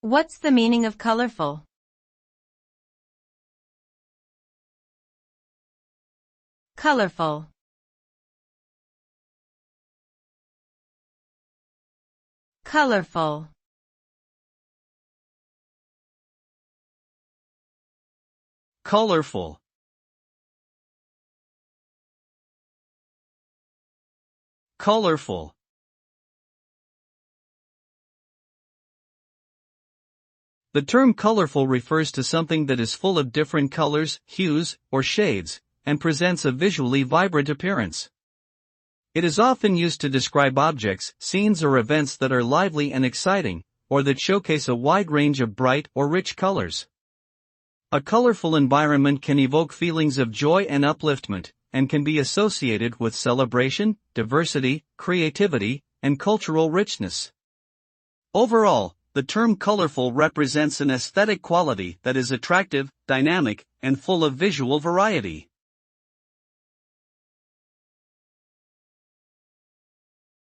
What's the meaning of colorful? Colorful. Colorful. Colorful. Colorful. The term colorful refers to something that is full of different colors, hues, or shades, and presents a visually vibrant appearance. It is often used to describe objects, scenes or events that are lively and exciting, or that showcase a wide range of bright or rich colors. A colorful environment can evoke feelings of joy and upliftment, and can be associated with celebration, diversity, creativity, and cultural richness. Overall, the term colorful represents an aesthetic quality that is attractive, dynamic, and full of visual variety.